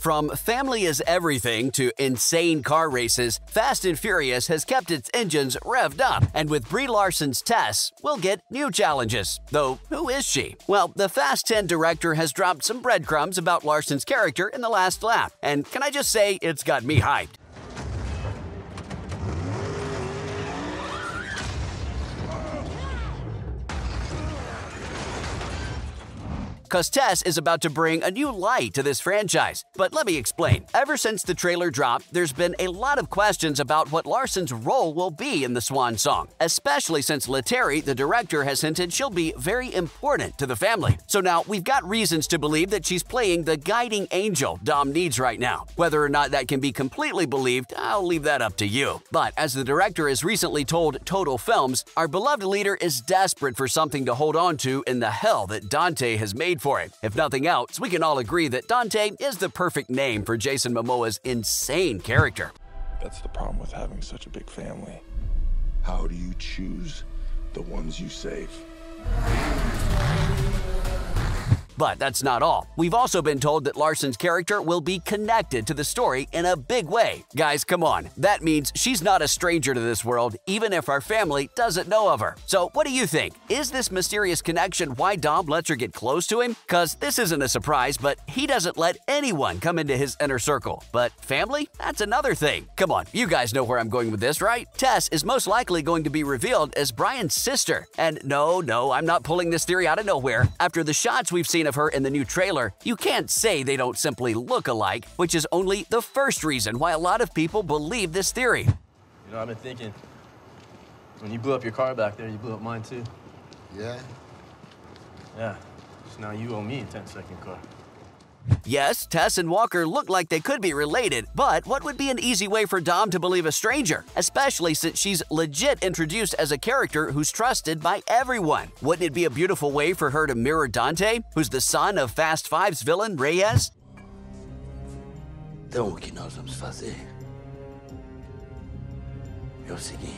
From family is everything to insane car races, Fast and Furious has kept its engines revved up, and with Brie Larson's Tess, we'll get new challenges. Though, who is she? Well, the Fast 10 director has dropped some breadcrumbs about Larson's character in the last lap, and can I just say, it's got me hyped. Cause Tess is about to bring a new light to this franchise. But let me explain. Ever since the trailer dropped, there's been a lot of questions about what Larson's role will be in the Swan Song, especially since Lettieri, the director, has hinted she'll be very important to the family. So now we've got reasons to believe that she's playing the guiding angel Dom needs right now. Whether or not that can be completely believed, I'll leave that up to you. But as the director has recently told Total Films, our beloved leader is desperate for something to hold on to in the hell that Dante has made for it. If nothing else, we can all agree that Dante is the perfect name for Jason Momoa's insane character. That's the problem with having such a big family. How do you choose the ones you save? But that's not all. We've also been told that Larson's character will be connected to the story in a big way. Guys, come on. That means she's not a stranger to this world, even if our family doesn't know of her. So what do you think? Is this mysterious connection why Dom lets her get close to him? Cause this isn't a surprise, but he doesn't let anyone come into his inner circle. But family? That's another thing. Come on, you guys know where I'm going with this, right? Tess is most likely going to be revealed as Brian's sister. And no, I'm not pulling this theory out of nowhere. After the shots we've seen of her in the new trailer, you can't say they don't simply look alike, which is only the first reason why a lot of people believe this theory. You know, I've been thinking, when you blew up your car back there, you blew up mine too. Yeah? Yeah. So now you owe me a 10-second car. Yes, Tess and Walker look like they could be related, but what would be an easy way for Dom to believe a stranger? Especially since she's legit introduced as a character who's trusted by everyone. Wouldn't it be a beautiful way for her to mirror Dante, who's the son of Fast Five's villain, Reyes? Então, o que nós vamos fazer é o seguinte.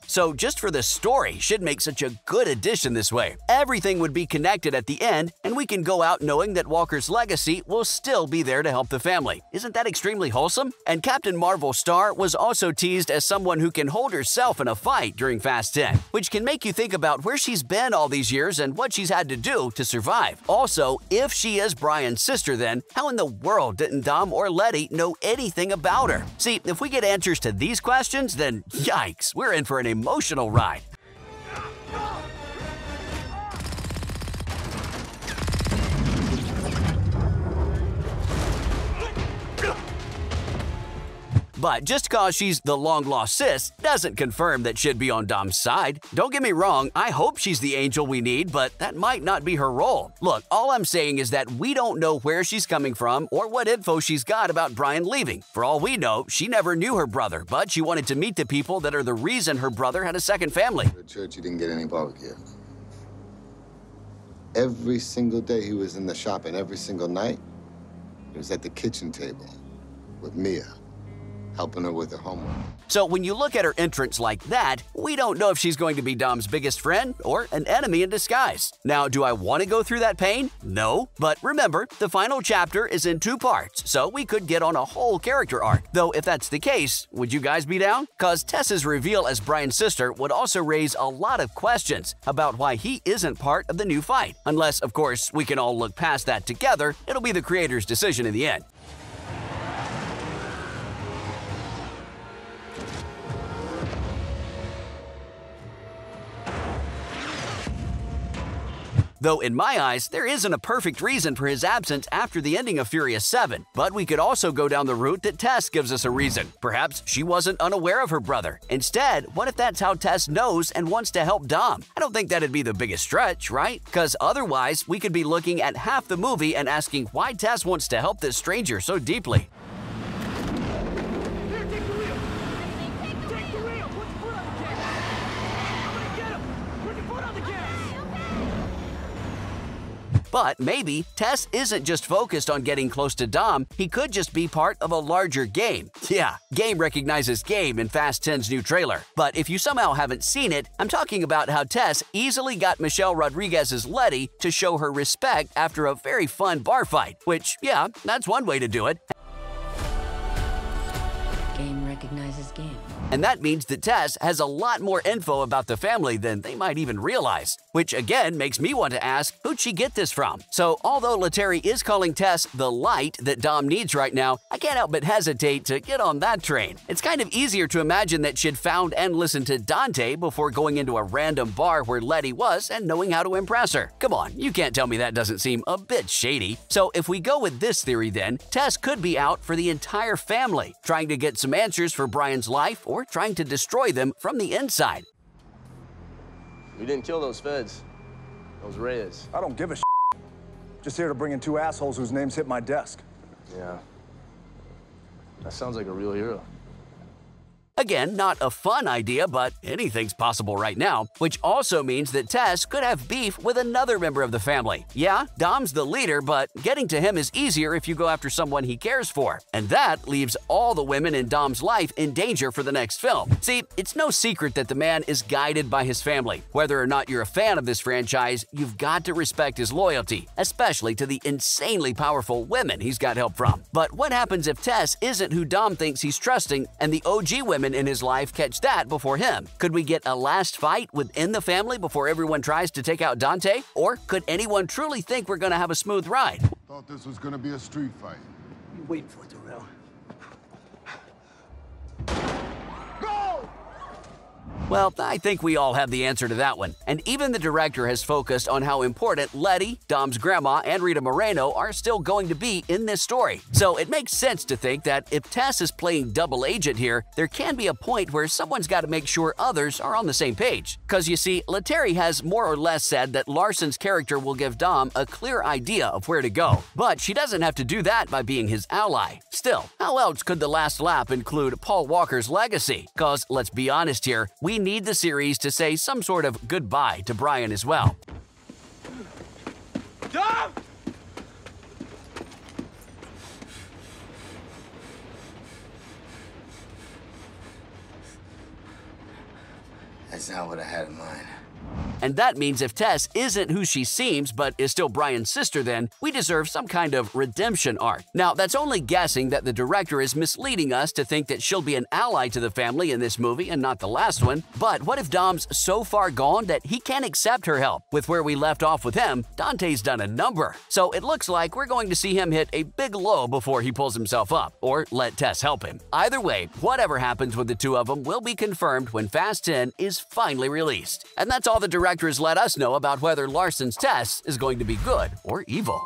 So just for the story should make such a good addition this way. Everything would be connected at the end, and we can go out knowing that Walker's legacy will still be there to help the family. Isn't that extremely wholesome? And Captain Marvel Star was also teased as someone who can hold herself in a fight during Fast 10, which can make you think about where she's been all these years and what she's had to do to survive. Also, if she is Brian's sister then, how in the world didn't Dom or Letty know anything about her? See, if we get answers to these questions, then yikes, we're in for an emotional ride. But just cause she's the long-lost sis doesn't confirm that she'd be on Dom's side. Don't get me wrong, I hope she's the angel we need, but that might not be her role. Look, all I'm saying is that we don't know where she's coming from or what info she's got about Brian leaving. For all we know, she never knew her brother, but she wanted to meet the people that are the reason her brother had a second family. At church, you didn't get any barbecue. Every single day he was in the shop, and every single night he was at the kitchen table with Mia, helping her with her homework. So when you look at her entrance like that, we don't know if she's going to be Dom's biggest friend or an enemy in disguise. Now, do I want to go through that pain? No. But remember, the final chapter is in 2 parts, so we could get on a whole character arc. Though if that's the case, would you guys be down? Cause Tess's reveal as Brian's sister would also raise a lot of questions about why he isn't part of the new fight. Unless, of course, we can all look past that together, it'll be the creator's decision in the end. Though in my eyes, there isn't a perfect reason for his absence after the ending of Furious 7. But we could also go down the route that Tess gives us a reason. Perhaps she wasn't unaware of her brother. Instead, what if that's how Tess knows and wants to help Dom? I don't think that'd be the biggest stretch, right? Cause otherwise, we could be looking at half the movie and asking why Tess wants to help this stranger so deeply. But maybe Tess isn't just focused on getting close to Dom, he could just be part of a larger game. Yeah, game recognizes game in Fast 10's new trailer. But if you somehow haven't seen it, I'm talking about how Tess easily got Michelle Rodriguez's Letty to show her respect after a very fun bar fight, which, yeah, that's one way to do it. Game recognizes game. And that means that Tess has a lot more info about the family than they might even realize. Which again makes me want to ask, who'd she get this from? So although Letty is calling Tess the light that Dom needs right now, I can't help but hesitate to get on that train. It's kind of easier to imagine that she'd found and listened to Dante before going into a random bar where Letty was and knowing how to impress her. Come on, you can't tell me that doesn't seem a bit shady. So if we go with this theory then, Tess could be out for the entire family, trying to get some answers for Brian's life or trying to destroy them from the inside. We didn't kill those feds. Those Reyes. I don't give a Just here to bring in two assholes whose names hit my desk. Yeah. That sounds like a real hero. Again, not a fun idea, but anything's possible right now, which also means that Tess could have beef with another member of the family. Yeah, Dom's the leader, but getting to him is easier if you go after someone he cares for. And that leaves all the women in Dom's life in danger for the next film. See, it's no secret that the man is guided by his family. Whether or not you're a fan of this franchise, you've got to respect his loyalty, especially to the insanely powerful women he's got help from. But what happens if Tess isn't who Dom thinks he's trusting and the OG women in his life catch that before him? Could we get a last fight within the family before everyone tries to take out Dante? Or could anyone truly think we're gonna have a smooth ride? Thought this was gonna be a street fight. You waiting for it, Darrell. Well, I think we all have the answer to that one. And even the director has focused on how important Letty, Dom's grandma, and Rita Moreno are still going to be in this story. So it makes sense to think that if Tess is playing double agent here, there can be a point where someone's got to make sure others are on the same page. Because you see, Letty has more or less said that Larson's character will give Dom a clear idea of where to go. But she doesn't have to do that by being his ally. Still, how else could the last lap include Paul Walker's legacy? Because let's be honest here, we need the series to say some sort of goodbye to Brian as well. Dom! That's not what I had in mind. And that means if Tess isn't who she seems but is still Brian's sister, then we deserve some kind of redemption arc. Now, that's only guessing that the director is misleading us to think that she'll be an ally to the family in this movie and not the last one. But what if Dom's so far gone that he can't accept her help? With where we left off with him, Dante's done a number. So it looks like we're going to see him hit a big low before he pulls himself up, or let Tess help him. Either way, whatever happens with the two of them will be confirmed when Fast 10 is finally released. And that's all the director has let us know about whether Larson's Tess is going to be good or evil.